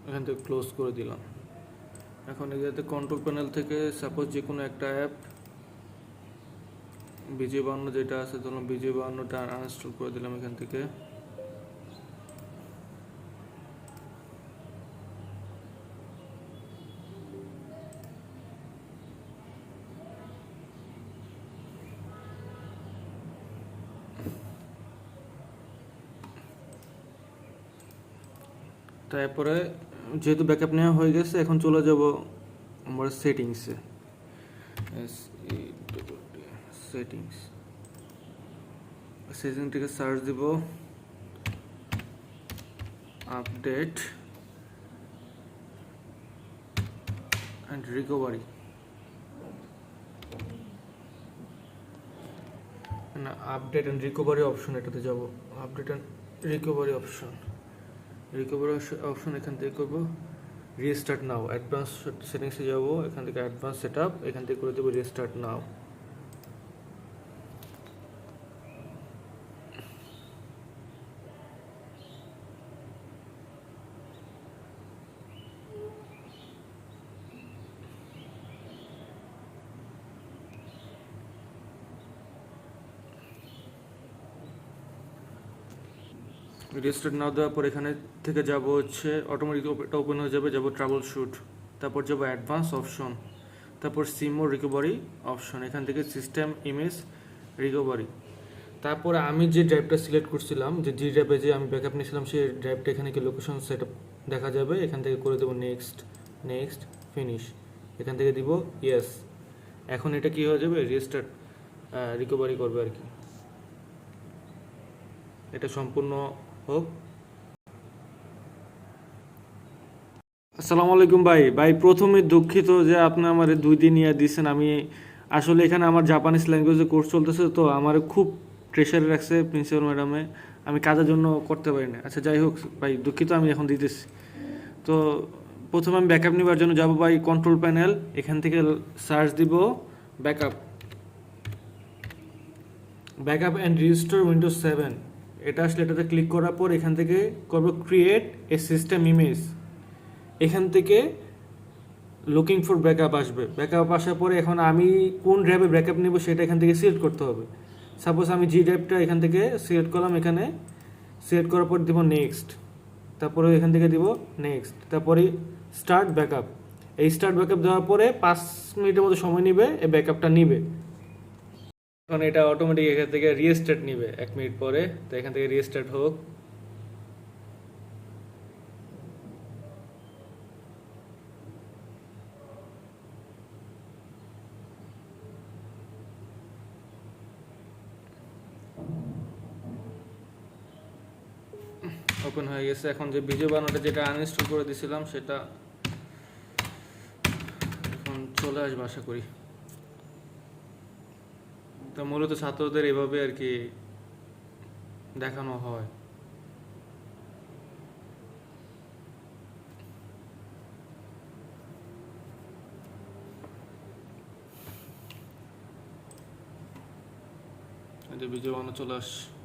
এখান থেকে ক্লোজ করে দিলাম। এখন এটাতে কন্ট্রোল প্যানেল থেকে সাপোজ যে কোনো একটা অ্যাপ BJ52 যেটা আছে, ধরুন BJ52টা আনইনস্টল করে দিলাম এখান থেকে। তারপরে যেহেতু ব্যাকআপ নেওয়া হয়ে গেছে, এখন চলে যাব আমরা সেটিংসে। সেটিং থেকে সার্চ দিব আপডেট অ্যান্ড রিকভারি। না, আপডেট অ্যান্ড রিকভারি অপশন, এটাতে যাব। আপডেট অ্যান্ড রিকভারি অপশন, এখান থেকে করব রিস্টার্ট নাও। অ্যাডভান্স সেটিংসে যাব, এখান থেকে অ্যাডভান্স সেটআপ, এখান থেকে করে দেবো রিস্টার্ট নাও। রিস্টার্ট নাও দেওয়ার পর এখানে থেকে যাব হচ্ছে অটোমেটিক এটা ওপেন হয়ে যাবে, যাব ট্রাবল শুট, তারপর যাব অ্যাডভান্স অপশন, তারপর সিমো রিকভারি অপশন, এখান থেকে সিস্টেম ইমেজ রিকভারি। তারপরে আমি যে ড্রাইভটা সিলেক্ট করছিলাম, যে ড্রাইভে যে আমি ব্যাকআপ নিয়েছিলাম, সেই ড্রাইভটা এখানে কি লোকেশন সেট দেখা যাবে। এখান থেকে করে দেবো নেক্সট, নেক্সট, ফিনিশ। এখান থেকে দিব ইয়েস। এখন এটা কি হয়ে যাবে, রিস্টার্ট রিকভারি করবে আর কি। এটা সম্পূর্ণ হোক। আসসালামু আলাইকুম ভাই, প্রথমে দুঃখিত যে আপনি আমার 2 দিন ইয়া দিয়েছেন। আমি আসলে এখানে আমার জাপানিজ ল্যাঙ্গুয়েজে কোর্স চলতেছে, তো আমার খুব প্রেশারে রাখছে প্রিন্সিপাল ম্যাডামে, আমি কাজের জন্য করতে পারি না। আচ্ছা যাই হোক ভাই, দুঃখিত, আমি এখন দিতেছি। তো প্রথমে আমি ব্যাকআপ নেওয়ার জন্য যাব ভাই কন্ট্রোল প্যানেল, এখান থেকে সার্চ দিব backup, backup and restore Windows 7। এটা আসলে এটাতে ক্লিক করার পর এখান থেকে করব ক্রিয়েট এ সিস্টেম ইমেজ। এখান থেকে লুকিং ফর ব্যাকআপ আসবে। ব্যাকআপ আসার পরে এখন আমি কোন ড্রাইভে ব্যাকআপ নেব সেটা এখান থেকে সিলেক্ট করতে হবে। সাপোজ আমি জি ড্রাইভটা এখান থেকে সিলেক্ট করলাম, এখানে সিলেক্ট করার পর দিব নেক্সট, তারপরে এখান থেকে দিব নেক্সট, তারপরে স্টার্ট ব্যাকআপ। এই স্টার্ট ব্যাকআপ দেওয়ার পরে 5 মিনিটের মতো সময় নিবে, এই ব্যাকআপটা নিবে। এখন এটা অটোমেটিক এখান থেকে রিস্টার্ট নিবে 1 মিনিট পরে। তো এখান থেকে রিস্টার্ট হোক। ওপেন হয়ে গেছে। এখন যে BJ52টা যেটা আনইনস্টল করে দিয়েছিলাম সেটা এখন চলে আসবে আশা করি। তো মূলত ছাত্রদের এভাবে আর কি দেখানো হয়। BJ52 চলে আসছে।